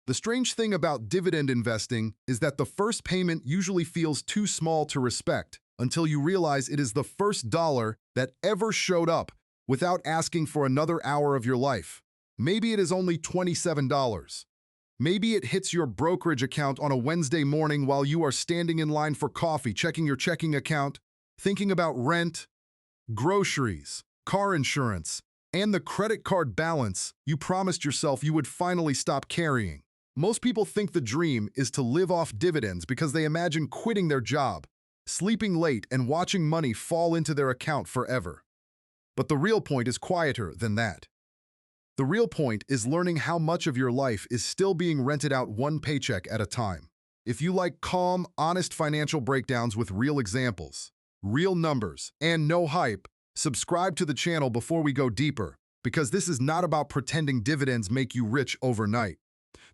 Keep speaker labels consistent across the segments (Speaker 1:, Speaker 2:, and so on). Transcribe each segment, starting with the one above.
Speaker 1: The strange thing about dividend investing is that the first payment usually feels too small to respect until you realize it is the first dollar that ever showed up without asking for another hour of your life. Maybe it is only $27. Maybe it hits your brokerage account on a Wednesday morning while you are standing in line for coffee, checking your checking account, thinking about rent, groceries, car insurance, and the credit card balance you promised yourself you would finally stop carrying. Most people think the dream is to live off dividends because they imagine quitting their job, sleeping late, and watching money fall into their account forever. But the real point is quieter than that. The real point is learning how much of your life is still being rented out one paycheck at a time. If you like calm, honest financial breakdowns with real examples, real numbers, and no hype, subscribe to the channel before we go deeper, because this is not about pretending dividends make you rich overnight.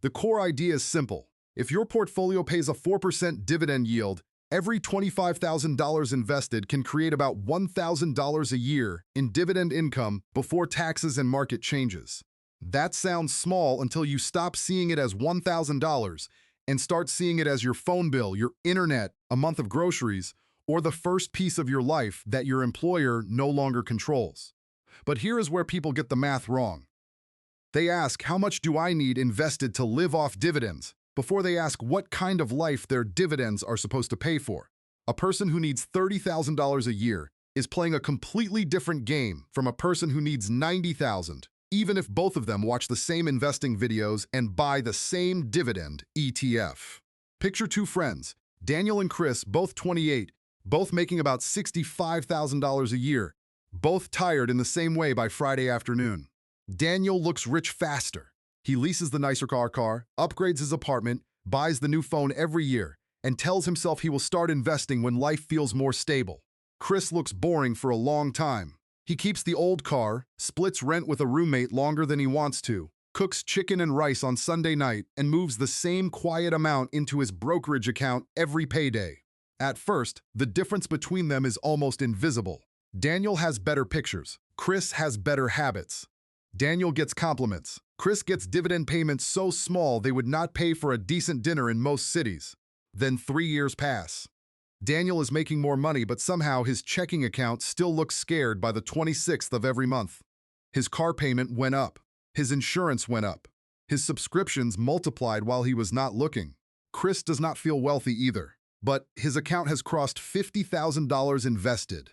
Speaker 1: The core idea is simple. If your portfolio pays a 4% dividend yield, every $25,000 invested can create about $1,000 a year in dividend income before taxes and market changes. That sounds small until you stop seeing it as $1,000 and start seeing it as your phone bill, your internet, a month of groceries, or the first piece of your life that your employer no longer controls. But here is where people get the math wrong. They ask, how much do I need invested to live off dividends, before they ask what kind of life their dividends are supposed to pay for. A person who needs $30,000 a year is playing a completely different game from a person who needs $90,000, even if both of them watch the same investing videos and buy the same dividend ETF. Picture two friends, Daniel and Chris, both 28, both making about $65,000 a year, both tired in the same way by Friday afternoon. Daniel looks rich faster. He leases the nicer car, upgrades his apartment, buys the new phone every year, and tells himself he will start investing when life feels more stable. Chris looks boring for a long time. He keeps the old car, splits rent with a roommate longer than he wants to, cooks chicken and rice on Sunday night, and moves the same quiet amount into his brokerage account every payday. At first, the difference between them is almost invisible. Daniel has better pictures. Chris has better habits. Daniel gets compliments. Chris gets dividend payments so small they would not pay for a decent dinner in most cities. Then 3 years pass. Daniel is making more money, but somehow his checking account still looks scared by the 26th of every month. His car payment went up. His insurance went up. His subscriptions multiplied while he was not looking. Chris does not feel wealthy either, but his account has crossed $50,000 invested.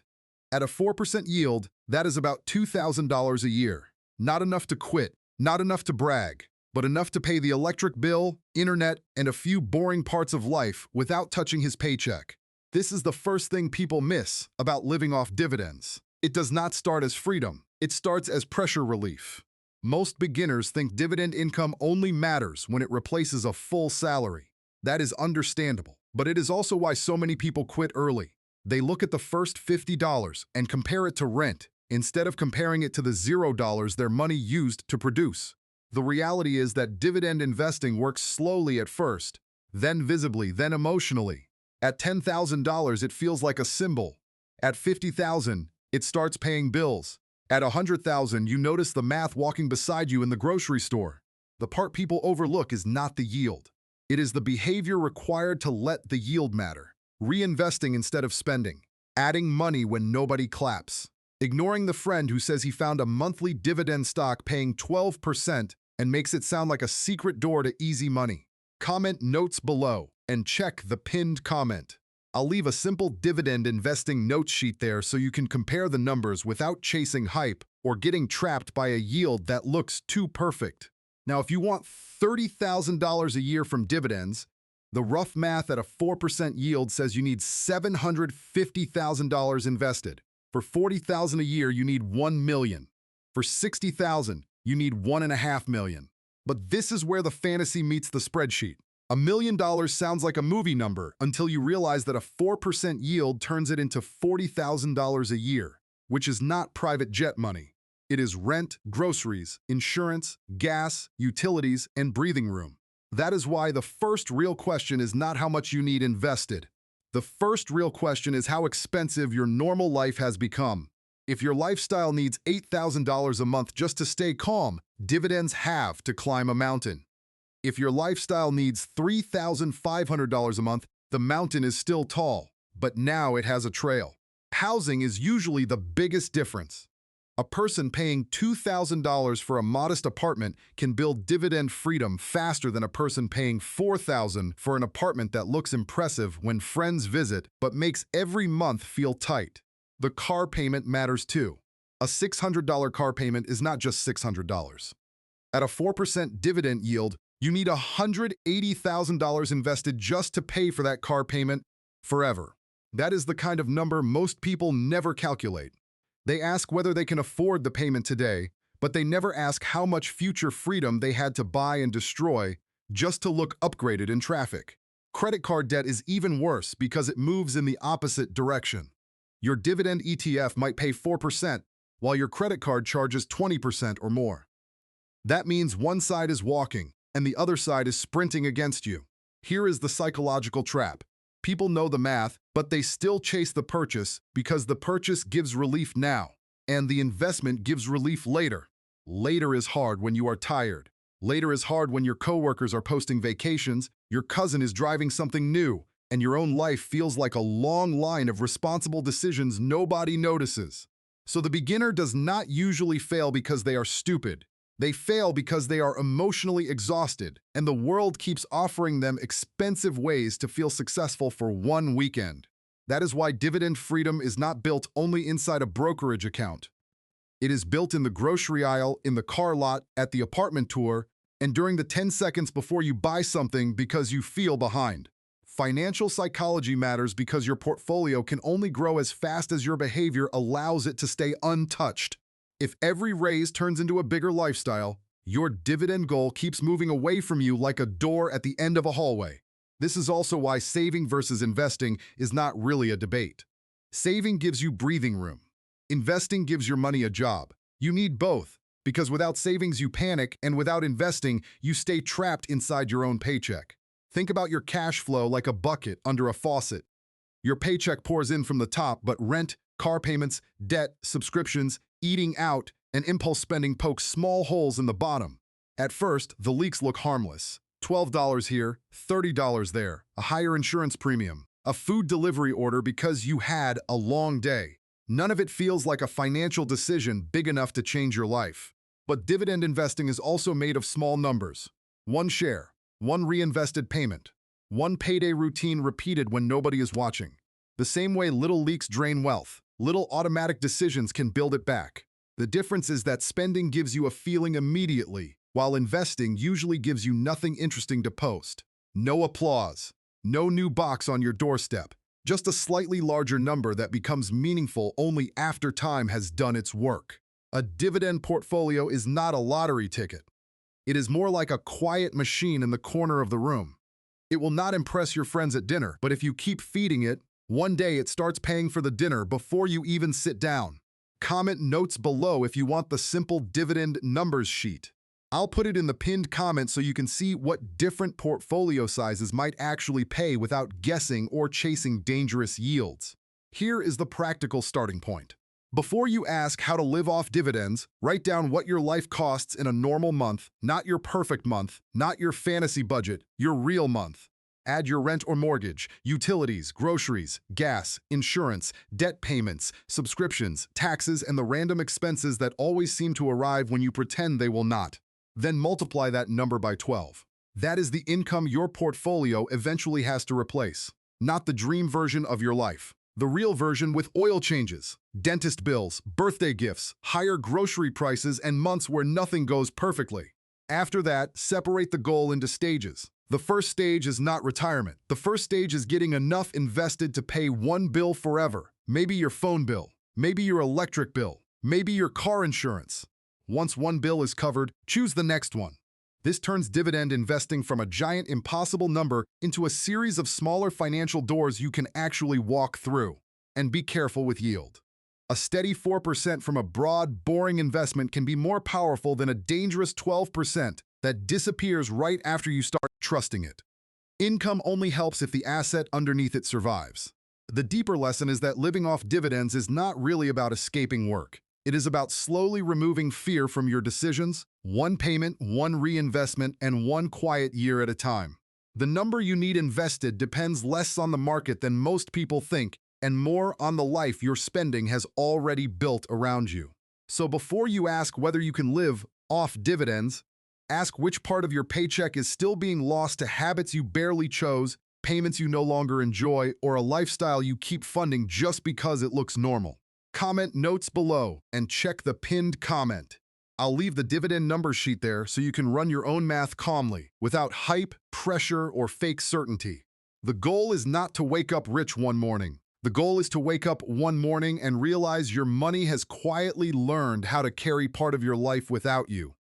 Speaker 1: At a 4% yield, that is about $2,000 a year. Not enough to quit, not enough to brag, but enough to pay the electric bill, internet, and a few boring parts of life without touching his paycheck. This is the first thing people miss about living off dividends. It does not start as freedom. It starts as pressure relief. Most beginners think dividend income only matters when it replaces a full salary. That is understandable, but it is also why so many people quit early. They look at the first $50 and compare it to rent, instead of comparing it to the $0 their money used to produce. The reality is that dividend investing works slowly at first, then visibly, then emotionally. At $10,000, it feels like a symbol. At $50,000, it starts paying bills. At $100,000, you notice the math walking beside you in the grocery store. The part people overlook is not the yield. It is the behavior required to let the yield matter. Reinvesting instead of spending. Adding money when nobody claps. Ignoring the friend who says he found a monthly dividend stock paying 12% and makes it sound like a secret door to easy money. Comment notes below and check the pinned comment. I'll leave a simple dividend investing note sheet there so you can compare the numbers without chasing hype or getting trapped by a yield that looks too perfect. Now, if you want $30,000 a year from dividends, the rough math at a 4% yield says you need $750,000 invested. For $40,000 a year, you need $1 million. For $60,000, you need $1.5 million. But this is where the fantasy meets the spreadsheet. $1 million sounds like a movie number until you realize that a 4% yield turns it into $40,000 a year, which is not private jet money. It is rent, groceries, insurance, gas, utilities, and breathing room. That is why the first real question is not how much you need invested. The first real question is how expensive your normal life has become. If your lifestyle needs $8,000 a month just to stay calm, dividends have to climb a mountain. If your lifestyle needs $3,500 a month, the mountain is still tall, but now it has a trail. Housing is usually the biggest difference. A person paying $2,000 for a modest apartment can build dividend freedom faster than a person paying $4,000 for an apartment that looks impressive when friends visit but makes every month feel tight. The car payment matters too. A $600 car payment is not just $600. At a 4% dividend yield, you need $180,000 invested just to pay for that car payment forever. That is the kind of number most people never calculate. They ask whether they can afford the payment today, but they never ask how much future freedom they had to buy and destroy just to look upgraded in traffic. Credit card debt is even worse because it moves in the opposite direction. Your dividend ETF might pay 4%, while your credit card charges 20% or more. That means one side is walking, and the other side is sprinting against you. Here is the psychological trap. People know the math, but they still chase the purchase because the purchase gives relief now, and the investment gives relief later. Later is hard when you are tired. Later is hard when your coworkers are posting vacations, your cousin is driving something new, and your own life feels like a long line of responsible decisions nobody notices. So the beginner does not usually fail because they are stupid. They fail because they are emotionally exhausted, and the world keeps offering them expensive ways to feel successful for one weekend. That is why dividend freedom is not built only inside a brokerage account. It is built in the grocery aisle, in the car lot, at the apartment tour, and during the 10 seconds before you buy something because you feel behind. Financial psychology matters because your portfolio can only grow as fast as your behavior allows it to stay untouched. If every raise turns into a bigger lifestyle, your dividend goal keeps moving away from you like a door at the end of a hallway. This is also why saving versus investing is not really a debate. Saving gives you breathing room. Investing gives your money a job. You need both, because without savings you panic, and without investing, you stay trapped inside your own paycheck. Think about your cash flow like a bucket under a faucet. Your paycheck pours in from the top, but rent, car payments, debt, subscriptions, eating out, and impulse spending poke small holes in the bottom. At first, the leaks look harmless. $12 here, $30 there, a higher insurance premium, a food delivery order because you had a long day. None of it feels like a financial decision big enough to change your life. But dividend investing is also made of small numbers. One share, one reinvested payment, one payday routine repeated when nobody is watching. The same way little leaks drain wealth, little automatic decisions can build it back. The difference is that spending gives you a feeling immediately, while investing usually gives you nothing interesting to post. No applause, no new box on your doorstep, just a slightly larger number that becomes meaningful only after time has done its work. A dividend portfolio is not a lottery ticket. It is more like a quiet machine in the corner of the room. It will not impress your friends at dinner, but if you keep feeding it, one day it starts paying for the dinner before you even sit down. Comment notes below if you want the simple dividend numbers sheet. I'll put it in the pinned comment so you can see what different portfolio sizes might actually pay without guessing or chasing dangerous yields. Here is the practical starting point. Before you ask how to live off dividends, write down what your life costs in a normal month, not your perfect month, not your fantasy budget, your real month. Add your rent or mortgage, utilities, groceries, gas, insurance, debt payments, subscriptions, taxes, and the random expenses that always seem to arrive when you pretend they will not. Then multiply that number by 12. That is the income your portfolio eventually has to replace. Not the dream version of your life. The real version with oil changes, dentist bills, birthday gifts, higher grocery prices, and months where nothing goes perfectly. After that, separate the goal into stages. The first stage is not retirement. The first stage is getting enough invested to pay one bill forever. Maybe your phone bill, maybe your electric bill, maybe your car insurance. Once one bill is covered, choose the next one. This turns dividend investing from a giant impossible number into a series of smaller financial doors you can actually walk through. And be careful with yield. A steady 4% from a broad, boring investment can be more powerful than a dangerous 12% that disappears right after you start trusting it. Income only helps if the asset underneath it survives. The deeper lesson is that living off dividends is not really about escaping work. It is about slowly removing fear from your decisions, one payment, one reinvestment, and one quiet year at a time. The number you need invested depends less on the market than most people think and more on the life your spending has already built around you. So before you ask whether you can live off dividends, ask which part of your paycheck is still being lost to habits you barely chose, payments you no longer enjoy, or a lifestyle you keep funding just because it looks normal. Comment notes below and check the pinned comment. I'll leave the dividend number sheet there so you can run your own math calmly, without hype, pressure, or fake certainty. The goal is not to wake up rich one morning. The goal is to wake up one morning and realize your money has quietly learned how to carry part of your life without you.